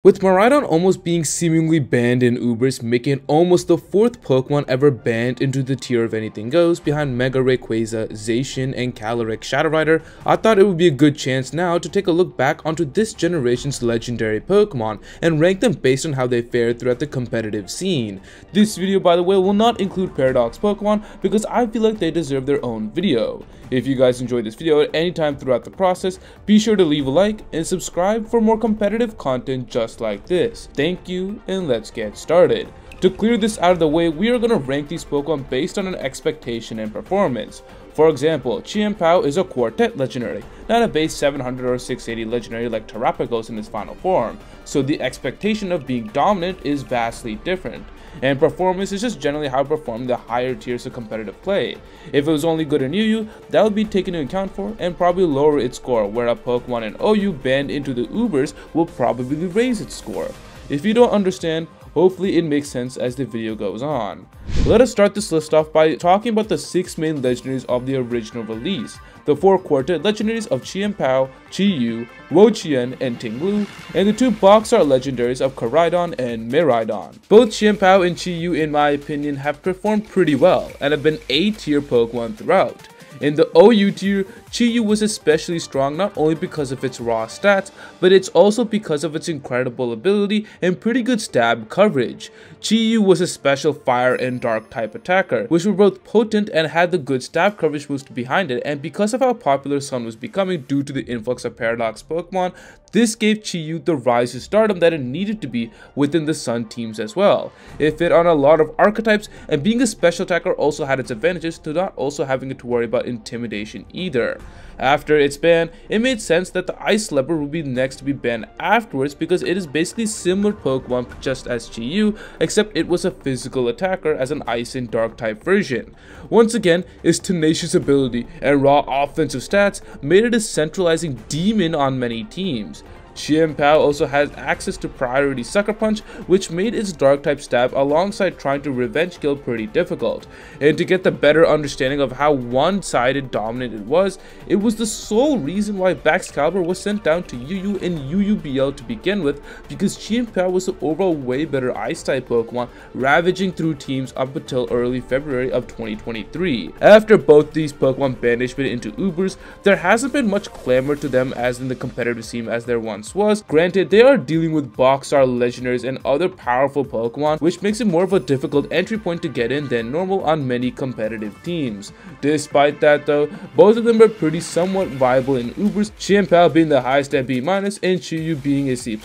With Miraidon almost being seemingly banned in Ubers, making it almost the 4th Pokemon ever banned into the tier of anything goes behind Mega Rayquaza, Zacian, and Calyrex Shadow Rider, I thought it would be a good chance now to take a look back onto this generation's legendary Pokemon and rank them based on how they fared throughout the competitive scene. This video, by the way, will not include Paradox Pokemon because I feel like they deserve their own video. If you guys enjoyed this video at any time throughout the process, be sure to leave a like and subscribe for more competitive content just like this. Thank you, and let's get started. To clear this out of the way, we are going to rank these Pokemon based on an expectation and performance. For example, Chompy is a Quartet legendary, not a base 700 or 680 legendary like Terrapagos in its final form, so the expectation of being dominant is vastly different. And performance is just generally how it performed in the higher tiers of competitive play. If it was only good in UU, that would be taken into account for and probably lower its score, where a Pokemon in OU banned into the Ubers will probably raise its score. If you don't understand, hopefully it makes sense as the video goes on. Let us start this list off by talking about the 6 main legendaries of the original release. The 4 Quartet legendaries of Chompy, Chi-Yu, Wo-Chien, and Ting-Lu, and the 2 box art legendaries of Koraidon and Miraidon. Both Chompy and Chi-Yu, in my opinion, have performed pretty well and have been A-tier Pokemon throughout. In the OU tier, Chi-Yu was especially strong not only because of its raw stats, but it's also because of its incredible ability and pretty good stab coverage. Chi-Yu was a special fire and dark type attacker, which were both potent and had the good stab coverage boost behind it, and because of how popular Sun was becoming due to the influx of Paradox Pokemon, this gave Chi-Yu the rise to stardom that it needed to be within the Sun teams as well. It fit on a lot of archetypes, and being a special attacker also had its advantages to not also having to worry about intimidation either. After its ban, it made sense that the Ice Leopard would be next to be banned afterwards because it is basically similar Pokemon just as Chi-Yu, except it was a physical attacker as an Ice and Dark type version. Once again, its tenacious ability and raw offensive stats made it a centralizing demon on many teams. Chompy also has access to Priority Sucker Punch, which made its dark type stab alongside trying to revenge kill pretty difficult. And to get the better understanding of how one-sided dominant it was the sole reason why Baxcalibur was sent down to UU and UUBL to begin with, because Chompy was the overall way better Ice type Pokemon, ravaging through teams up until early February of 2023. After both these Pokemon banishment into Ubers, there hasn't been much clamor to them as in the competitive scene as there once was. Granted, they are dealing with box art legendaries and other powerful Pokemon, which makes it more of a difficult entry point to get in than normal on many competitive teams. Despite that though, both of them are pretty somewhat viable in Ubers, Chompy being the highest at B- and Chi-Yu being a C+.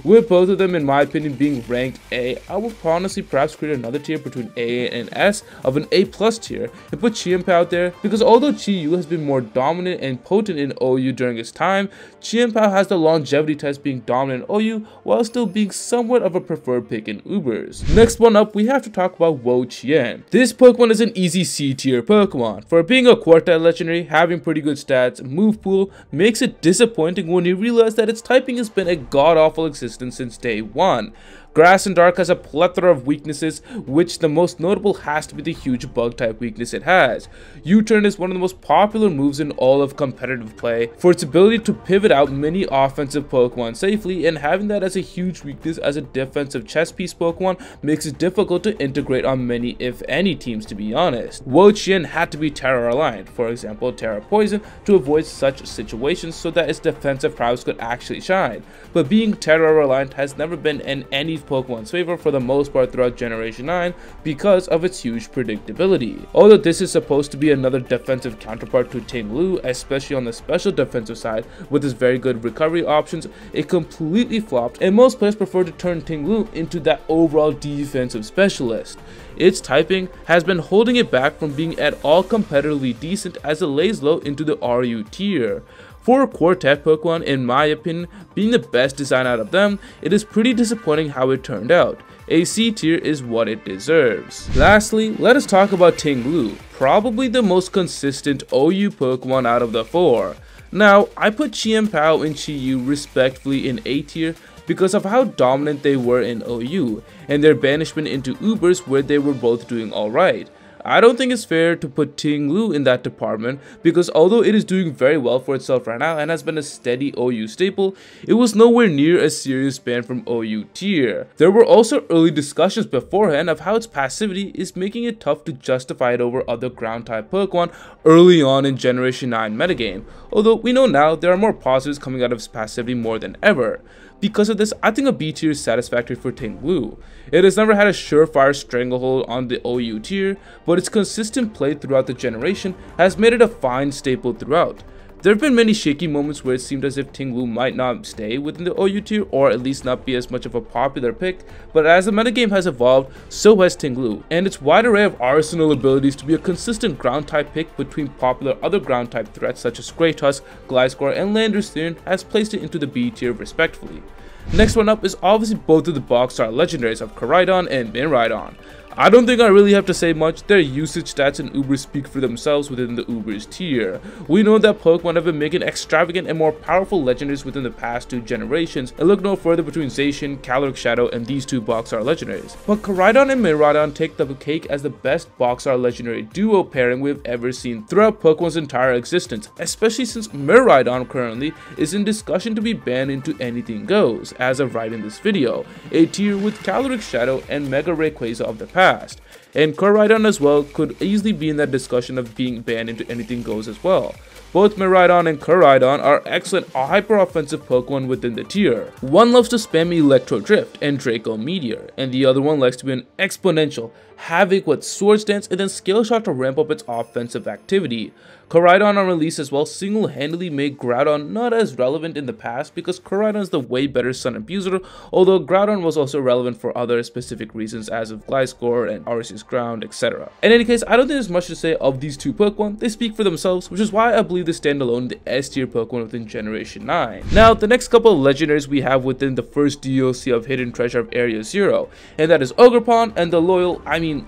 With both of them in my opinion being ranked A, I would honestly perhaps create another tier between A and S of an A+ tier and put Chompy out there, because although Chi-Yu has been more dominant and potent in OU during its time, Chompy has the longevity test being dominant in OU while still being somewhat of a preferred pick in Ubers. Next one up, we have to talk about Wo-Chien. This Pokemon is an easy C tier Pokemon. For being a Quartet legendary, having pretty good stats, move pool makes it disappointing when you realize that its typing has been a god-awful existence since day one. Grass and Dark has a plethora of weaknesses, which the most notable has to be the huge bug type weakness it has. U-turn is one of the most popular moves in all of competitive play for its ability to pivot out many offensive Pokemon safely, and having that as a huge weakness as a defensive chess piece Pokemon makes it difficult to integrate on many if any teams, to be honest. Wo-Chien had to be Terra aligned, for example Terra Poison, to avoid such situations so that its defensive prowess could actually shine, but being Terra reliant has never been in any Pokemon's favor for the most part throughout Generation 9 because of its huge predictability. Although this is supposed to be another defensive counterpart to Ting-Lu, especially on the special defensive side with its very good recovery options, it completely flopped, and most players prefer to turn Ting-Lu into that overall defensive specialist. Its typing has been holding it back from being at all competitively decent as it lays low into the RU tier. For a Quartet Pokemon, in my opinion, being the best design out of them, it is pretty disappointing how it turned out. A C tier is what it deserves. Lastly, let us talk about Ting-Lu, probably the most consistent OU Pokemon out of the 4. Now, I put Chompy and Chi-Yu respectfully in A tier because of how dominant they were in OU, and their banishment into Ubers where they were both doing alright. I don't think it's fair to put Ting Lu in that department because although it is doing very well for itself right now and has been a steady OU staple, it was nowhere near a serious ban from OU tier. There were also early discussions beforehand of how its passivity is making it tough to justify it over other ground type Pokemon early on in Generation 9 metagame, although we know now there are more positives coming out of its passivity more than ever. Because of this, I think a B tier is satisfactory for Ting Lu. It has never had a surefire stranglehold on the OU tier, but its consistent play throughout the generation has made it a fine staple throughout. There have been many shaky moments where it seemed as if Ting Lu might not stay within the OU tier or at least not be as much of a popular pick, but as the metagame has evolved, so has Ting Lu, and its wide array of arsenal abilities to be a consistent ground type pick between popular other ground type threats such as Grey Tusk, Gliscor, and Landorus has placed it into the B tier respectfully. Next one up is obviously both of the box art legendaries of Koraidon and Miraidon. I don't think I really have to say much. Their usage stats and Ubers speak for themselves within the Ubers tier. We know that Pokemon have been making extravagant and more powerful legendaries within the past 2 generations, and look no further between Zacian, Calyrex Shadow, and these 2 box art legendaries. But Koraidon and Miraidon take the cake as the best box art legendary duo pairing we've ever seen throughout Pokemon's entire existence, especially since Miraidon currently is in discussion to be banned into Anything Goes as of writing this video, a tier with Calyrex Shadow and Mega Rayquaza of the past. And Koraidon as well could easily be in that discussion of being banned into Anything Goes as well. Both Miraidon and Koraidon are excellent hyper-offensive Pokemon within the tier. One loves to spam Electro Drift and Draco Meteor, and the other one likes to be an exponential Havoc with Swords Dance and then Scale Shot to ramp up its offensive activity. Koraidon on release as well single-handedly made Groudon not as relevant in the past because Koraidon is the way better Sun abuser, although Groudon was also relevant for other specific reasons as of Gliscor and Arceus Ground, etc. In any case, I don't think there's much to say of these 2 Pokemon. They speak for themselves, which is why I believe they stand alone in the S tier Pokemon within Generation 9. Now, the next couple of legendaries we have within the first DLC of Hidden Treasure of Area 0, and that is Ogerpon and the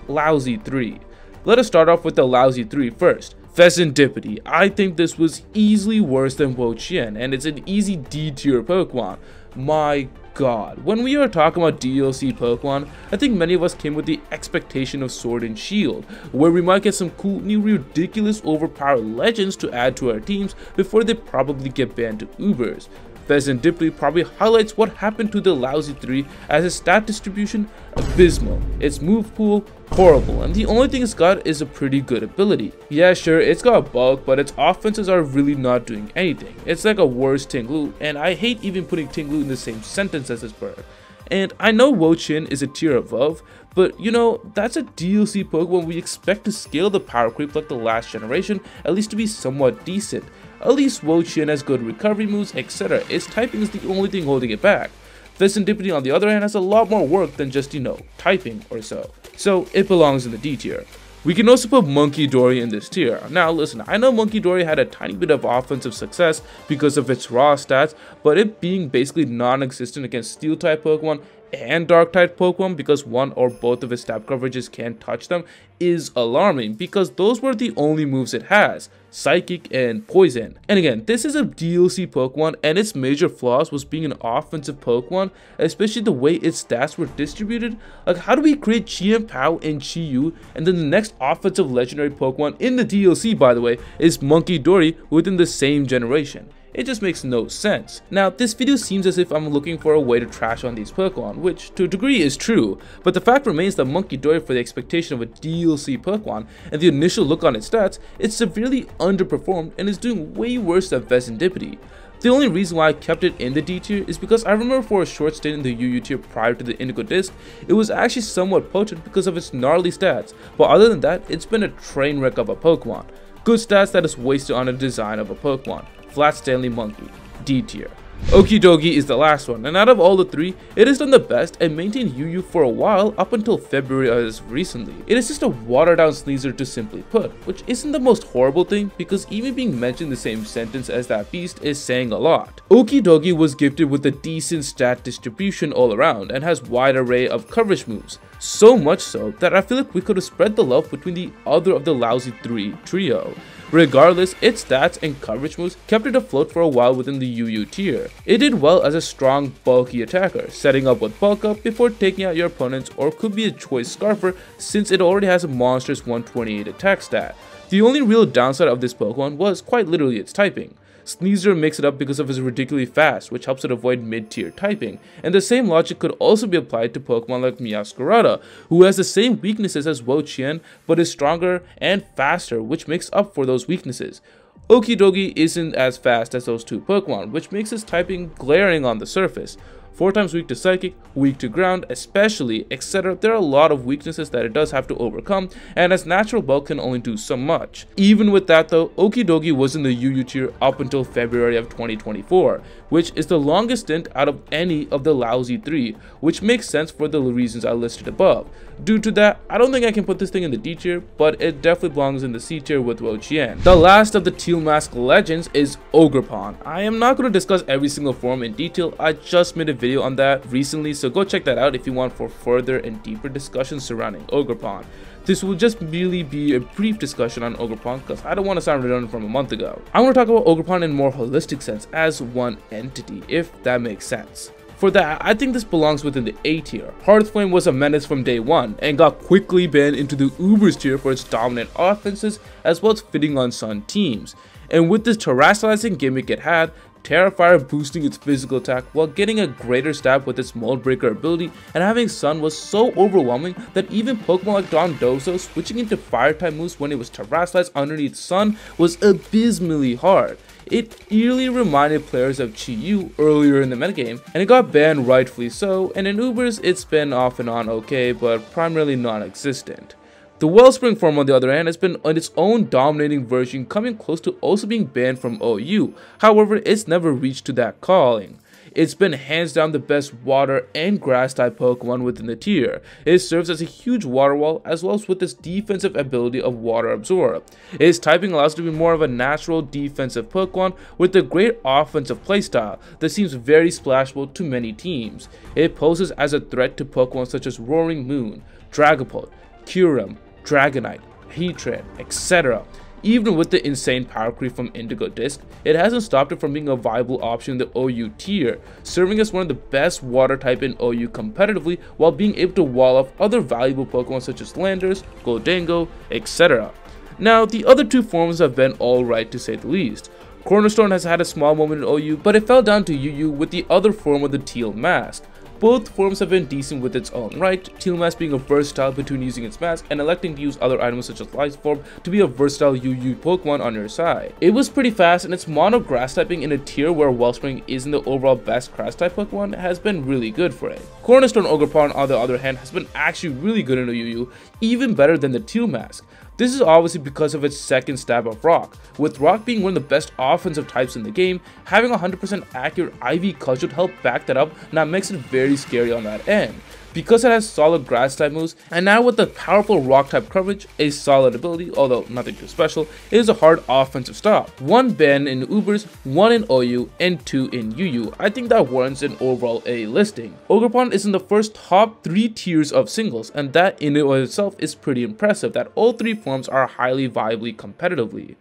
Lousy 3. Let us start off with the Lousy 3 first. Pheasantipity. I think this was easily worse than Wo-Chien, and it's an easy D tier Pokemon. My god. When we are talking about DLC Pokemon, I think many of us came with the expectation of Sword and Shield, where we might get some cool, new, ridiculous, overpowered legends to add to our teams before they probably get banned to Ubers. Pheasantipity probably highlights what happened to the Lousy 3 as its stat distribution abysmal, its move pool horrible, and the only thing it's got is a pretty good ability. Yeah, sure, it's got bulk, but its offenses are really not doing anything. It's like a worse Ting Lu, and I hate even putting Ting Lu in the same sentence as this bird. And I know Wo-Chien is a tier above, but you know, that's a DLC Pokemon we expect to scale the power creep like the last generation, at least to be somewhat decent. At least Wo-Chien has good recovery moves, etc. Its typing is the only thing holding it back. Pheasantipity on the other hand has a lot more work than just, typing or so. So it belongs in the D tier. We can also put Munkidori in this tier. Now listen, I know Munkidori had a tiny bit of offensive success because of its raw stats, but it being basically non-existent against Steel type Pokemon and Dark type Pokemon because one or both of its stab coverages can't touch them is alarming because those were the only moves it has, Psychic and Poison. And again, this is a DLC Pokemon and its major flaws was being an offensive Pokemon, especially the way its stats were distributed. Like, how do we create Chi-Pao and Chi-Yu and then the next offensive legendary Pokemon in the DLC, by the way, is Munkidori within the same generation? It just makes no sense. Now, this video seems as if I'm looking for a way to trash on these Pokemon, which to a degree is true, but the fact remains that Munkidori, for the expectation of a DLC Pokemon and the initial look on its stats, it's severely underperformed and is doing way worse than Pheasantipity. The only reason why I kept it in the D tier is because I remember for a short stint in the UU tier prior to the Indigo Disc, it was actually somewhat potent because of its gnarly stats, but other than that, it's been a train wreck of a Pokemon. Good stats that is wasted on a design of a Pokemon. Flat Stanley Monkey, D tier. Okidogi is the last one, and out of all the 3, it has done the best and maintained UU for a while up until February as recently. It is just a watered down Sneasel to simply put, which isn't the most horrible thing because even being mentioned in the same sentence as that beast is saying a lot. Okidogi was gifted with a decent stat distribution all around and has wide array of coverage moves. So much so that I feel like we could have spread the love between the other of the Lousy 3 trio. Regardless, its stats and coverage moves kept it afloat for a while within the UU tier. It did well as a strong, bulky attacker, setting up with bulk up before taking out your opponents, or could be a choice scarfer since it already has a monstrous 128 attack stat. The only real downside of this Pokemon was quite literally its typing. Sneasel makes it up because of his ridiculously fast, which helps it avoid mid-tier typing, and the same logic could also be applied to Pokemon like Meowscarada, who has the same weaknesses as Wo-Chien, but is stronger and faster, which makes up for those weaknesses. Okidogi isn't as fast as those two Pokemon, which makes his typing glaring on the surface. 4 times weak to Psychic, weak to Ground, especially, etc. There are a lot of weaknesses that it does have to overcome, and as natural bulk can only do so much. Even with that though, Okidogi was in the UU tier up until February of 2024, which is the longest stint out of any of the lousy 3, which makes sense for the reasons I listed above. Due to that, I don't think I can put this thing in the D tier, but it definitely belongs in the C tier with Wo-Chien. The last of the Teal Mask legends is Ogerpon. I am not going to discuss every single form in detail, I just made a video on that recently, so go check that out if you want for further and deeper discussions surrounding Ogerpon. This will just really be a brief discussion on Ogerpon because I don't want to sound redundant from a month ago. I want to talk about Ogerpon in a more holistic sense as one entity, if that makes sense. For that, I think this belongs within the A tier. Hearthflame was a menace from day one and got quickly banned into the Ubers tier for its dominant offenses as well as fitting on Sun teams. And with this terrestrializing gimmick it had, Terrafire boosting its physical attack while getting a greater stab with its Mold Breaker ability, and having Sun was so overwhelming that even Pokemon like Dondozo switching into Fire type moves when it was terrestrialized underneath Sun was abysmally hard. It eerily reminded players of Chi-Yu earlier in the metagame, and it got banned rightfully so, and in Ubers it's been off and on okay, but primarily non-existent. The Wellspring form on the other hand has been on its own dominating version, coming close to also being banned from OU, however it's never reached to that calling. It's been hands down the best water and grass type Pokemon within the tier. It serves as a huge water wall as well as with its defensive ability of Water Absorb. Its typing allows it to be more of a natural defensive Pokemon with a great offensive playstyle that seems very splashable to many teams. It poses as a threat to Pokemon such as Roaring Moon, Dragapult, Kyurem, Dragonite, Heatran, etc. Even with the insane power creep from Indigo Disc, it hasn't stopped it from being a viable option in the OU tier, serving as one of the best water type in OU competitively while being able to wall off other valuable Pokemon such as Landers, Goldango, etc. Now, the other two forms have been alright to say the least. Cornerstone has had a small moment in OU, but it fell down to UU with the other form of the Teal Mask. Both forms have been decent with its own right, Teal Mask being a versatile between using its mask and electing to use other items such as Life Form to be a versatile UU Pokemon on your side. It was pretty fast, and its mono grass typing in a tier where Wellspring isn't the overall best grass type Pokemon has been really good for it. Cornerstone Ogerpon on the other hand has been actually really good in a UU, even better than the Teal Mask. This is obviously because of its second stab of Rock. With Rock being one of the best offensive types in the game, having 100% accurate IV Cudgel to help back that up now makes it very scary on that end. Because it has solid grass type moves, and now with the powerful rock type coverage, a solid ability, although nothing too special, it is a hard offensive stop. 1 ban in Ubers, 1 in OU, and 2 in UU. I think that warrants an overall A listing. Ogerpon is in the first top 3 tiers of singles, and that in and of itself is pretty impressive that all 3 forms are highly viably competitively.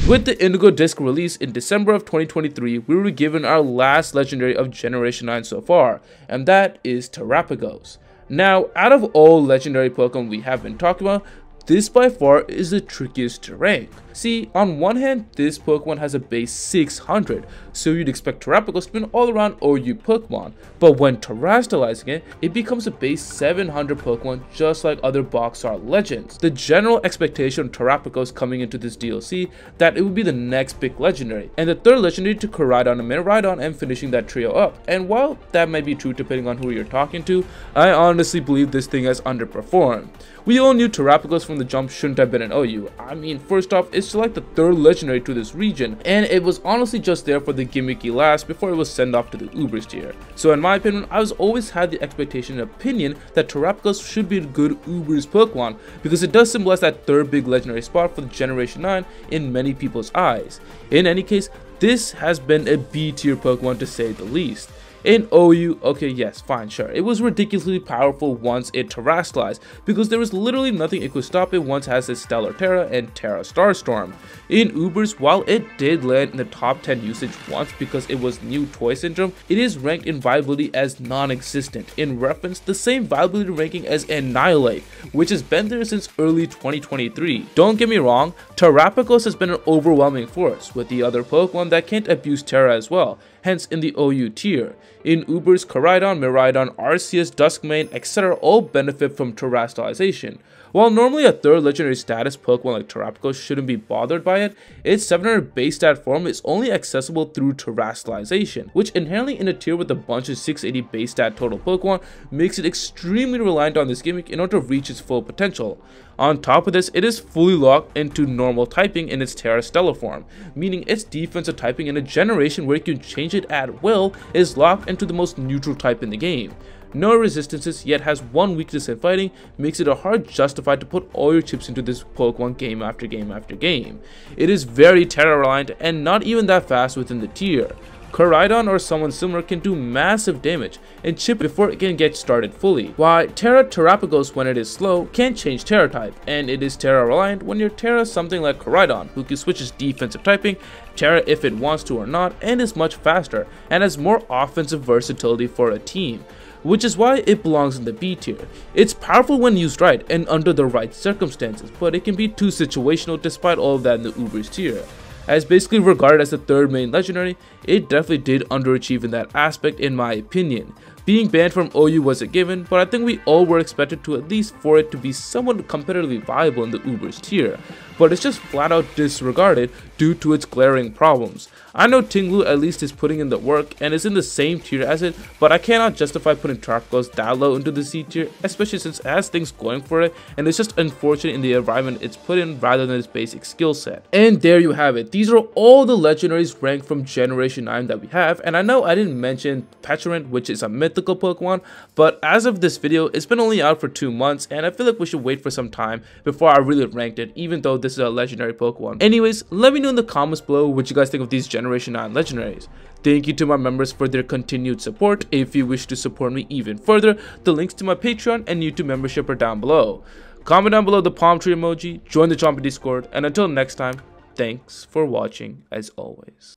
With the Indigo Disc release in December of 2023, we were given our last legendary of Generation 9 so far, and that is Terrapagos. Now, out of all legendary Pokemon we have been talking about, this by far is the trickiest to rank. See, on one hand, this Pokemon has a base 600, so you'd expect Terrapagos to be an all-around OU Pokemon, but when terrestrializing it, it becomes a base 700 Pokemon just like other box art legends. The general expectation of Terrapagos coming into this DLC that it would be the next big legendary, and the third legendary to Koraidon and Miraidon and finishing that trio up. And while that might be true depending on who you're talking to, I honestly believe this thing has underperformed. We all knew Terrapagos from the jump shouldn't have been an OU. I mean, first off, it's like the third legendary to this region, and it was honestly just there for the gimmicky last before it was sent off to the Ubers tier. So in my opinion, I was always had the expectation and opinion that Terrapagos should be a good Ubers Pokemon because it does symbolize that third big legendary spot for the Generation 9 in many people's eyes. In any case, this has been a B tier Pokemon to say the least. In OU, okay, yes, fine, sure, it was ridiculously powerful once it terrestrialized, because there was literally nothing it could stop it once it has its Stellar Terra and Terra Starstorm. In Ubers, while it did land in the top 10 usage once because it was new toy syndrome, it is ranked in viability as non-existent, in reference the same viability ranking as Annihilate, which has been there since early 2023. Don't get me wrong, Terrapagos has been an overwhelming force, with the other Pokemon that can't abuse Terra as well, hence in the OU tier. In Ubers, Koraidon, Miraidon, Arceus, Duskmane, etc. all benefit from terrestrialization. While normally a third legendary status Pokemon like Terrapagos shouldn't be bothered by it, its 700 base stat form is only accessible through terrestrialization, which inherently in a tier with a bunch of 680 base stat total Pokemon makes it extremely reliant on this gimmick in order to reach its full potential. On top of this, it is fully locked into normal typing in its Terra Stellar form, meaning its defensive typing in a generation where you can change it at will is locked into the most neutral type in the game. No resistances, yet has one weakness in fighting, makes it a hard justified to put all your chips into this Pokemon game after game after game. It is very Terra reliant and not even that fast within the tier. Koraidon or someone similar can do massive damage and chip before it can get started fully, while Terrapagos when it is slow can't change Terra type, and it is Terra reliant when your Terra something like Koraidon, who can switch its defensive typing, Terra if it wants to or not, and is much faster and has more offensive versatility for a team, which is why it belongs in the B tier. It's powerful when used right and under the right circumstances, but it can be too situational despite all of that in the Ubers tier. As basically regarded as the third main legendary, it definitely did underachieve in that aspect in my opinion. Being banned from OU was a given, but I think we all were expected to at least for it to be somewhat competitively viable in the Ubers tier, but it's just flat out disregarded due to its glaring problems. I know Tinglu at least is putting in the work and is in the same tier as it, but I cannot justify putting Terrapagos that low into the C tier, especially since it has things going for it and it's just unfortunate in the environment it's put in rather than its basic skill set. And there you have it. These are all the legendaries ranked from Generation 9 that we have, and I know I didn't mention Petrant, which is a mythical Pokemon, but as of this video, it's been only out for 2 months and I feel like we should wait for some time before I really ranked it, even though this is a legendary Pokemon. Anyways, let me know in the comments below what you guys think of these Generation 9 legendaries. Thank you to my members for their continued support. If you wish to support me even further, the links to my Patreon and YouTube membership are down below. Comment down below the palm tree emoji, join the Chompy Discord, and until next time, thanks for watching as always.